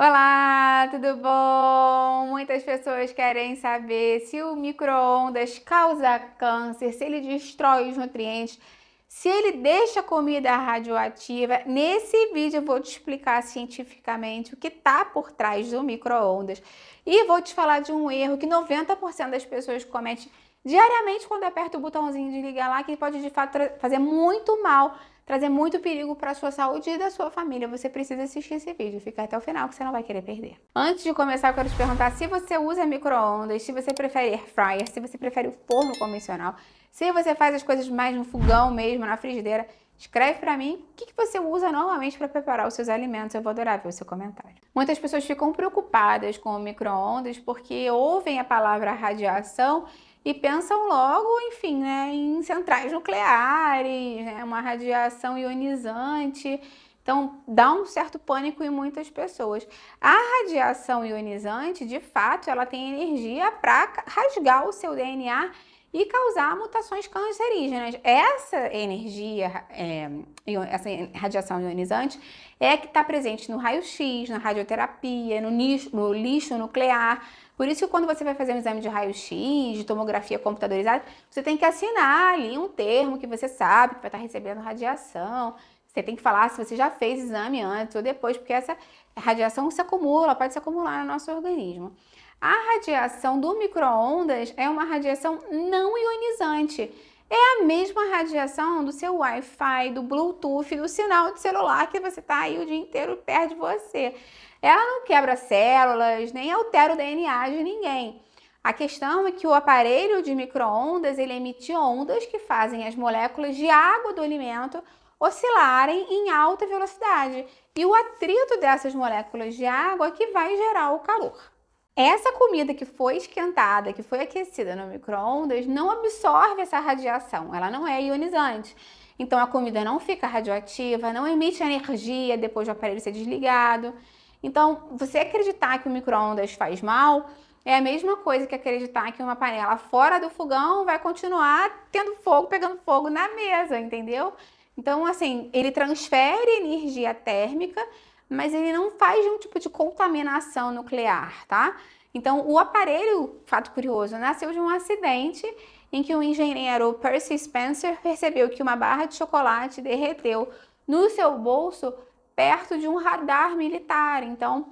Olá, tudo bom? Muitas pessoas querem saber se o micro-ondas causa câncer, se ele destrói os nutrientes, se ele deixa a comida radioativa. Nesse vídeo eu vou te explicar cientificamente o que está por trás do micro-ondas e vou te falar de um erro que 90% das pessoas cometem diariamente quando aperta o botãozinho de ligar lá, que pode de fato fazer muito mal, trazer muito perigo para a sua saúde e da sua família. Você precisa assistir esse vídeo, fica até o final que você não vai querer perder. Antes de começar, eu quero te perguntar se você usa micro-ondas, se você prefere air fryer, se você prefere o forno convencional, se você faz as coisas mais no fogão mesmo, na frigideira. Escreve para mim o que você usa normalmente para preparar os seus alimentos. Eu vou adorar ver o seu comentário. Muitas pessoas ficam preocupadas com o micro-ondas porque ouvem a palavra radiação e pensam logo, enfim, né, em centrais nucleares, né, uma radiação ionizante. Então, dá um certo pânico em muitas pessoas. A radiação ionizante, de fato, ela tem energia para rasgar o seu DNA e causar mutações cancerígenas. Essa energia, essa radiação ionizante, é que está presente no raio-x, na radioterapia, no lixo nuclear. Por isso que quando você vai fazer um exame de raio-x, de tomografia computadorizada, você tem que assinar ali um termo que você sabe que vai estar recebendo radiação. Você tem que falar se você já fez exame antes ou depois, porque essa radiação se acumula, pode se acumular no nosso organismo. A radiação do micro-ondas é uma radiação não ionizante. É a mesma radiação do seu Wi-Fi, do Bluetooth, do sinal de celular que você está aí o dia inteiro perto de você. Ela não quebra células, nem altera o DNA de ninguém. A questão é que o aparelho de micro-ondas, ele emite ondas que fazem as moléculas de água do alimento oscilarem em alta velocidade. E o atrito dessas moléculas de água é que vai gerar o calor. Essa comida que foi esquentada, que foi aquecida no micro-ondas, não absorve essa radiação, ela não é ionizante. Então a comida não fica radioativa, não emite energia depois do aparelho ser desligado. Então, você acreditar que o micro-ondas faz mal é a mesma coisa que acreditar que uma panela fora do fogão vai continuar tendo fogo, pegando fogo na mesa, entendeu? Então, assim, ele transfere energia térmica, mas ele não faz um tipo de contaminação nuclear, tá? Então, o aparelho, fato curioso, nasceu de um acidente em que o engenheiro Percy Spencer percebeu que uma barra de chocolate derreteu no seu bolso perto de um radar militar. Então,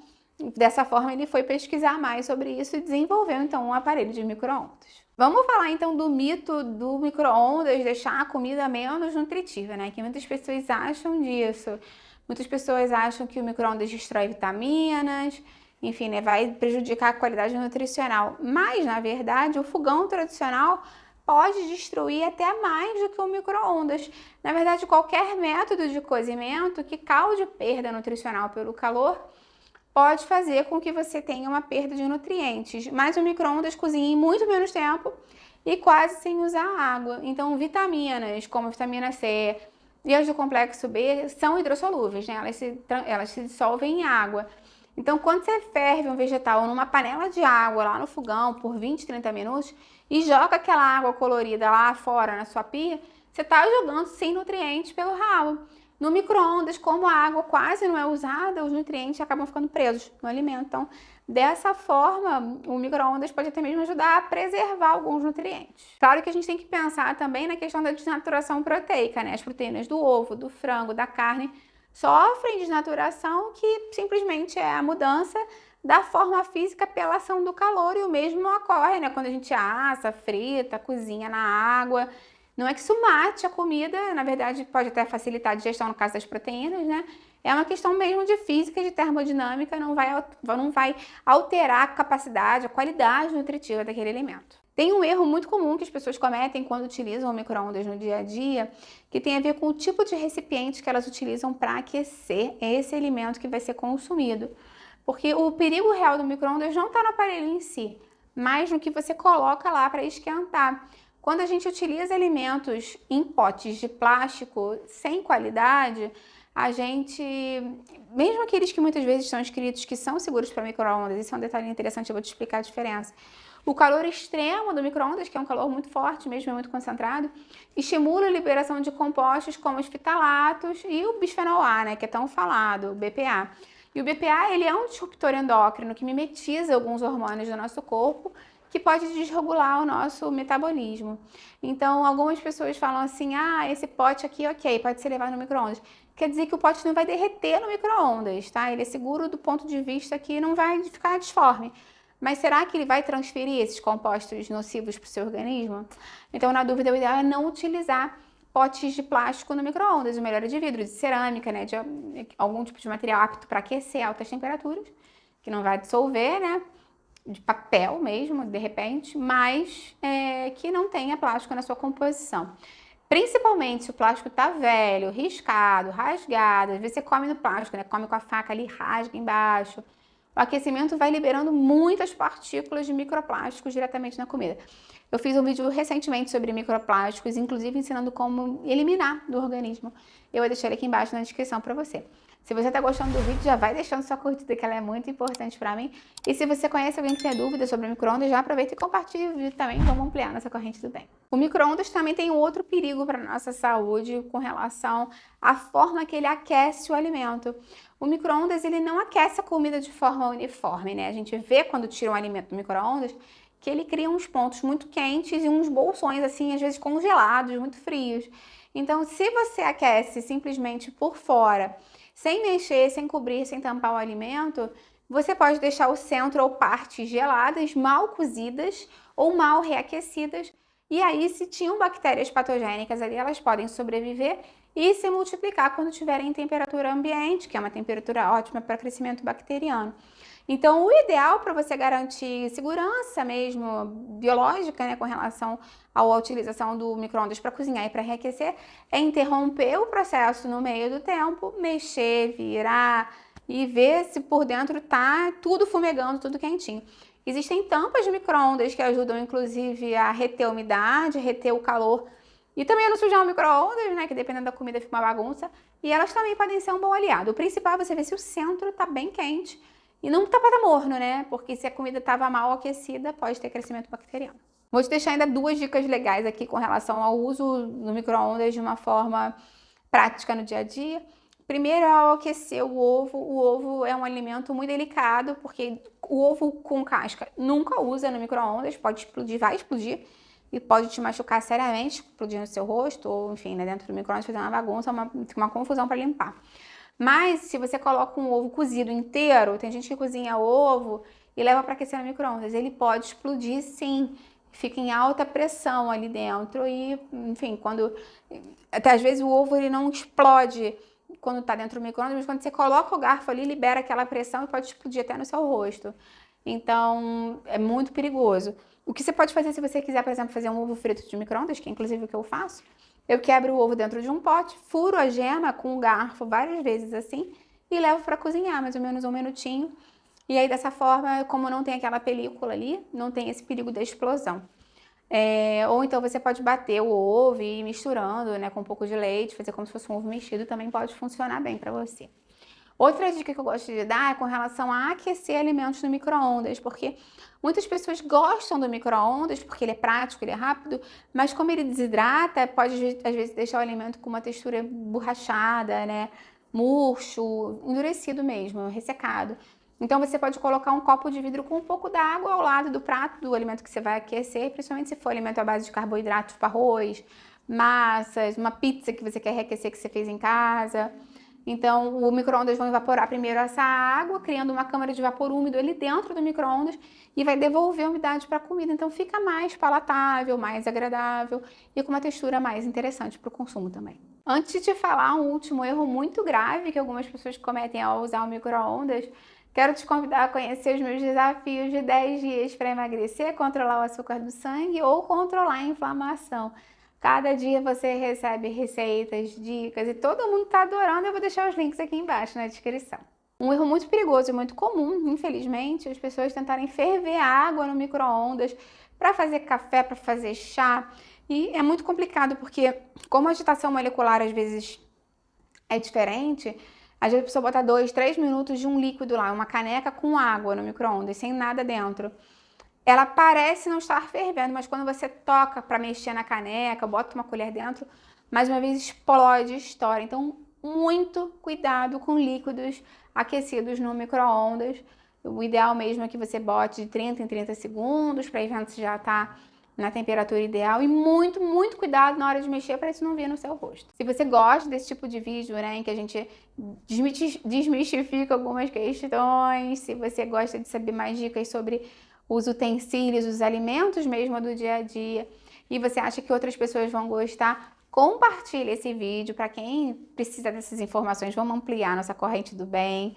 dessa forma, ele foi pesquisar mais sobre isso e desenvolveu, então, um aparelho de micro-ondas. Vamos falar, então, do mito do micro-ondas deixar a comida menos nutritiva, né? Que muitas pessoas acham disso. Muitas pessoas acham que o micro-ondas destrói vitaminas, enfim, né, vai prejudicar a qualidade nutricional. Mas, na verdade, o fogão tradicional pode destruir até mais do que o micro-ondas. Na verdade, qualquer método de cozimento que cause perda nutricional pelo calor pode fazer com que você tenha uma perda de nutrientes. Mas o micro-ondas cozinha em muito menos tempo e quase sem usar água. Então, vitaminas como a vitamina C e as do complexo B são hidrossolúveis, né? Elas se dissolvem em água. Então, quando você ferve um vegetal numa panela de água lá no fogão por 20, 30 minutos e joga aquela água colorida lá fora na sua pia, você está jogando sem nutrientes pelo ralo. No micro-ondas, como a água quase não é usada, os nutrientes acabam ficando presos no alimento. Então, dessa forma, o micro-ondas pode até mesmo ajudar a preservar alguns nutrientes. Claro que a gente tem que pensar também na questão da desnaturação proteica, né? As proteínas do ovo, do frango, da carne sofrem desnaturação, que simplesmente é a mudança da forma física pela ação do calor, e o mesmo ocorre, né, quando a gente assa, frita, cozinha na água. Não é que isso mate a comida, na verdade pode até facilitar a digestão no caso das proteínas, né? É uma questão mesmo de física, de termodinâmica, não vai alterar a capacidade, a qualidade nutritiva daquele alimento. Tem um erro muito comum que as pessoas cometem quando utilizam o micro-ondas no dia a dia, que tem a ver com o tipo de recipiente que elas utilizam para aquecer esse alimento que vai ser consumido. Porque o perigo real do micro-ondas não está no aparelho em si, mas no que você coloca lá para esquentar. Quando a gente utiliza alimentos em potes de plástico sem qualidade, a gente, mesmo aqueles que muitas vezes são escritos que são seguros para micro-ondas, isso é um detalhe interessante, eu vou te explicar a diferença. O calor extremo do micro-ondas, que é um calor muito forte, mesmo é muito concentrado, estimula a liberação de compostos como os fitalatos e o bisfenol A, né, que é tão falado, o BPA. E o BPA, ele é um disruptor endócrino que mimetiza alguns hormônios do nosso corpo, que pode desregular o nosso metabolismo. Então, algumas pessoas falam assim, esse pote aqui, ok, pode ser levado no micro-ondas. Quer dizer que o pote não vai derreter no micro-ondas, tá? Ele é seguro do ponto de vista que não vai ficar disforme. Mas será que ele vai transferir esses compostos nocivos para o seu organismo? Então, na dúvida, o ideal é não utilizar potes de plástico no micro-ondas. O melhor é de vidro, de cerâmica, né? De algum tipo de material apto para aquecer a altas temperaturas, que não vai dissolver, né? De papel mesmo, de repente, mas que não tenha plástico na sua composição. Principalmente se o plástico tá velho, riscado, rasgado, às vezes você come no plástico, né? Come com a faca ali, rasga embaixo. O aquecimento vai liberando muitas partículas de microplásticos diretamente na comida. Eu fiz um vídeo recentemente sobre microplásticos, inclusive ensinando como eliminar do organismo. Eu vou deixar ele aqui embaixo na descrição para você. Se você está gostando do vídeo, já vai deixando sua curtida, que ela é muito importante para mim. E se você conhece alguém que tem dúvidas sobre micro-ondas, já aproveita e compartilha o vídeo também. Vamos ampliar nossa corrente do bem. O micro-ondas também tem outro perigo para a nossa saúde com relação à forma que ele aquece o alimento. O micro-ondas, ele não aquece a comida de forma uniforme, né? A gente vê quando tira um alimento do micro-ondas que ele cria uns pontos muito quentes e uns bolsões, assim, às vezes congelados, muito frios. Então, se você aquece simplesmente por fora, sem mexer, sem cobrir, sem tampar o alimento, você pode deixar o centro ou partes geladas, mal cozidas ou mal reaquecidas. E aí, se tinham bactérias patogênicas ali, elas podem sobreviver e se multiplicar quando estiverem em temperatura ambiente, que é uma temperatura ótima para crescimento bacteriano. Então, o ideal para você garantir segurança mesmo biológica, né, com relação à utilização do micro-ondas para cozinhar e para reaquecer, é interromper o processo no meio do tempo, mexer, virar e ver se por dentro tá tudo fumegando, tudo quentinho. Existem tampas de micro-ondas que ajudam, inclusive, a reter a umidade, reter o calor e também a não sujar o micro-ondas, né, que dependendo da comida fica uma bagunça. E elas também podem ser um bom aliado. O principal é você ver se o centro tá bem quente e não tá para morno, né? Porque se a comida estava mal aquecida, pode ter crescimento bacteriano. Vou te deixar ainda duas dicas legais aqui com relação ao uso no micro-ondas de uma forma prática no dia a dia. Primeiro, ao aquecer o ovo é um alimento muito delicado, porque o ovo com casca nunca usa no micro-ondas, pode explodir, vai explodir, e pode te machucar seriamente, explodir no seu rosto, ou enfim, né, dentro do micro-ondas fazer uma bagunça, uma confusão para limpar. Mas se você coloca um ovo cozido inteiro, tem gente que cozinha ovo e leva para aquecer no micro-ondas, ele pode explodir sim, fica em alta pressão ali dentro e, enfim, até às vezes o ovo ele não explode quando está dentro do micro-ondas, mas quando você coloca o garfo ali, libera aquela pressão e pode explodir até no seu rosto. Então, é muito perigoso. O que você pode fazer se você quiser, por exemplo, fazer um ovo frito de micro-ondas, que é inclusive o que eu faço, eu quebro o ovo dentro de um pote, furo a gema com o garfo várias vezes assim e levo para cozinhar mais ou menos um minutinho. E aí dessa forma, como não tem aquela película ali, não tem esse perigo da explosão. Ou então você pode bater o ovo e ir misturando, né, com um pouco de leite, fazer como se fosse um ovo mexido, também pode funcionar bem para você. Outra dica que eu gosto de dar é com relação a aquecer alimentos no micro-ondas, porque muitas pessoas gostam do micro-ondas porque ele é prático, ele é rápido, mas como ele desidrata, pode às vezes deixar o alimento com uma textura borrachada, né, murcho, endurecido mesmo, ressecado. Então você pode colocar um copo de vidro com um pouco d'água ao lado do prato do alimento que você vai aquecer, principalmente se for alimento à base de carboidratos, tipo arroz, massas, uma pizza que você quer reaquecer que você fez em casa. Então, o micro-ondas vai evaporar primeiro essa água, criando uma câmara de vapor úmido ali dentro do micro-ondas e vai devolver a umidade para a comida. Então, fica mais palatável, mais agradável e com uma textura mais interessante para o consumo também. Antes de te falar um último erro muito grave que algumas pessoas cometem ao usar o micro-ondas, quero te convidar a conhecer os meus desafios de 10 dias para emagrecer, controlar o açúcar do sangue ou controlar a inflamação. Cada dia você recebe receitas, dicas e todo mundo está adorando. Eu vou deixar os links aqui embaixo na descrição. Um erro muito perigoso e muito comum, infelizmente, as pessoas tentarem ferver água no micro-ondas para fazer café, para fazer chá. E é muito complicado porque, como a agitação molecular às vezes é diferente, às vezes a pessoa bota 2, 3 minutos de um líquido lá, uma caneca com água no micro-ondas, sem nada dentro. Ela parece não estar fervendo, mas quando você toca para mexer na caneca, bota uma colher dentro, mais uma vez explode, estoura. Então, muito cuidado com líquidos aquecidos no micro-ondas. O ideal mesmo é que você bote de 30 em 30 segundos para ver se já está na temperatura ideal e muito, muito cuidado na hora de mexer para isso não vir no seu rosto. Se você gosta desse tipo de vídeo, né, em que a gente desmistifica algumas questões, se você gosta de saber mais dicas sobre os utensílios, os alimentos mesmo do dia a dia, e você acha que outras pessoas vão gostar, compartilhe esse vídeo para quem precisa dessas informações. Vamos ampliar nossa corrente do bem.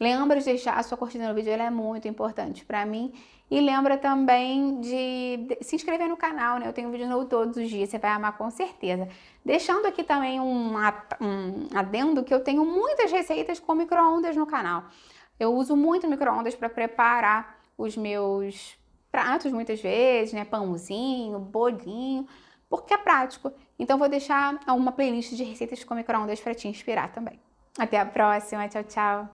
Lembra de deixar a sua curtida no vídeo, ela é muito importante para mim. E lembra também de se inscrever no canal, né? Eu tenho vídeo novo todos os dias, você vai amar com certeza. Deixando aqui também um adendo que eu tenho muitas receitas com micro-ondas no canal. Eu uso muito micro-ondas para preparar os meus pratos muitas vezes, né? Pãozinho, bolinho, porque é prático. Então vou deixar uma playlist de receitas com micro-ondas para te inspirar também. Até a próxima, tchau, tchau!